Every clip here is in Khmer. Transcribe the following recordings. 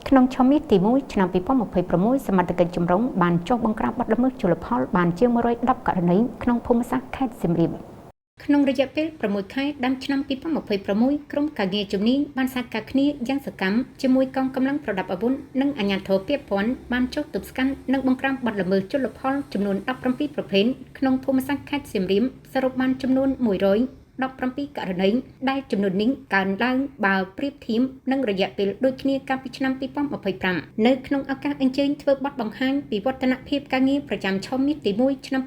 ក្នុងឆមាសទី1ឆ្នាំ2026សមត្ថកិច្ចចម្រុងបានចុះបង្ក្រាបបទល្មើសជលផលបានជាង110ករណីក្នុងភូមិសាស្ត្រខេត្តសៀមរាបក្នុងរយៈពេល6ខែដើមឆ្នាំ2026ក្រុមការងារជំនាញបានសហការគ្នាយ៉ាងសកម្មជាមួយកងកម្លាំងប្រដាប់អាវុធនិងអាជ្ញាធរពាក់ព័ន្ធបានចុះទប់ស្កាត់និងបង្ក្រាបបទល្មើសជលផលចំនួន17ប្រភេទក្នុងភូមិសាស្ត្រខេត្តសៀមរាបសរុបបានចំនួន117ករណីដែលចំនួននេះកើនឡើងបើប្រៀបធៀបនឹងរយៈពេលដូចគ្នាកាលពីឆ្នាំ2025នៅក្នុងឱកាសអញ្ជើញធ្វើបទបង្ហាញពីវឌ្ឍនភាពការងារប្រចាំឆមាសទី1ឆ្នាំ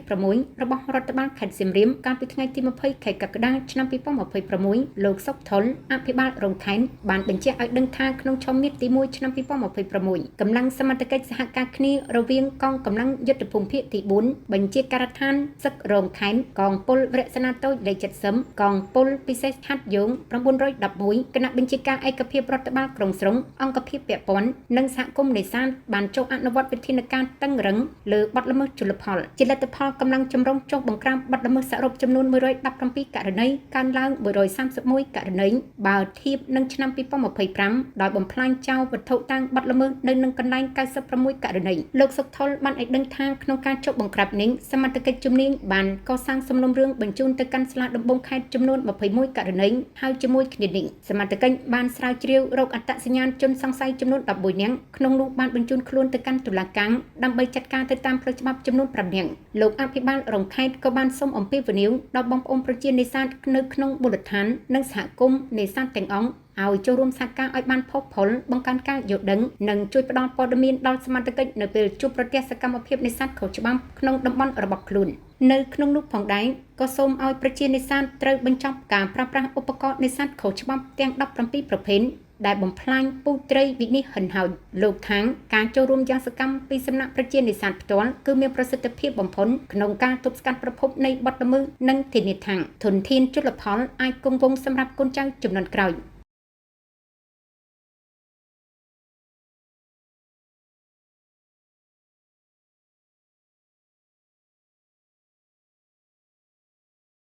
2026របស់រដ្ឋបាលខេត្តសៀមរាបកាលពីថ្ងៃទី20ខែកក្កដាឆ្នាំ2026លោកសុកថុលអភិបាលរងថែនបានបញ្ជាក់ឲ្យដឹងថាក្នុងឆមាសទី1ឆ្នាំ2026កម្លាំងសមត្ថកិច្ចសហការគ្នារវាងកងកម្លាំងយុទ្ធភូមិភាគទី4បញ្ជាការដ្ឋានសឹករងថែនកងពលវរៈសេនាតូចលេខកងពលពិសេសឆាត់យោង911គណៈបញ្ជាការឯកភាពរដ្ឋបាលក្រុងស្រុងអង្គភាពពាក់ព័ន្ធនិងសហគមន៍នេសាទបានចុះអនុវត្តវិធានការតឹងរឹងលើបទល្មើសជលផលជាលទ្ធផលកម្លាំងចម្រុងចុះបង្ក្រាបបទល្មើសសរុបចំនួន117ករណីកើនឡើង131ករណីបើធៀបនឹងឆ្នាំ2025ដោយបំផ្លាញចោលវត្ថុតាំងបទល្មើសនៅនឹងកន្លែង96ករណីលោកសុកថុលបានឲ្យដឹងថាក្នុងការចុះបង្ក្រាបនេះសមត្ថកិច្ចជំនាញបានកសាងសំណុំរឿងបញ្ជូនទៅកាន់ស្លាកដំបងខេត្តចំនួន21ករណីហើយជាមួយគ្នានេះសមត្ថកិច្ចបានស្រាវជ្រាវរកអត្តសញ្ញាណជនសង្ស័យចំនួន11នាក់ក្នុងនោះបានបញ្ជូនខ្លួនទៅកាន់តុលាការដើម្បីចាត់ការទៅតាមផ្លូវច្បាប់ចំនួន5នាក់លោកអភិបាលរងខេត្តក៏បានសូមអំពាវនាវដល់បងប្អូនប្រជានេសាទនៅក្នុងមូលដ្ឋាននិងសហគមន៍នេសាទទាំងអង្គឲ្យចូលរួមសហការឲ្យបានផុសផុលបង្កើនការយល់ដឹងនិងជួយផ្ដល់ព័ត៌មានដល់សមត្ថកិច្ចនៅពេលជួបប្រទះសកម្មភាពនេសាទខុសច្បាប់ក្នុងតំបន់របស់ខ្លួននៅក្នុងនោះផងដែរក៏សូមឲ្យប្រជានេសាទត្រូវបញ្ចប់ការប្រើប្រាស់ឧបករណ៍នេសាទខុសច្បាប់ទាំង17ប្រភេទដែលបំផ្លាញពូជត្រីវិនិច្ឆ័យហិនហោចលោកថាងការចូលរួមយ៉ាងសកម្មពីសំណាក់ប្រជានេសាទផ្ទាល់គឺមានប្រសិទ្ធភាពបំផុតក្នុងការទប់ស្កាត់ប្រភពនៃបទល្មើសនិងធានាថាធនធានជលផលអាចគង់វង្សសម្រាប់កូនចៅជំនាន់ក្រោយ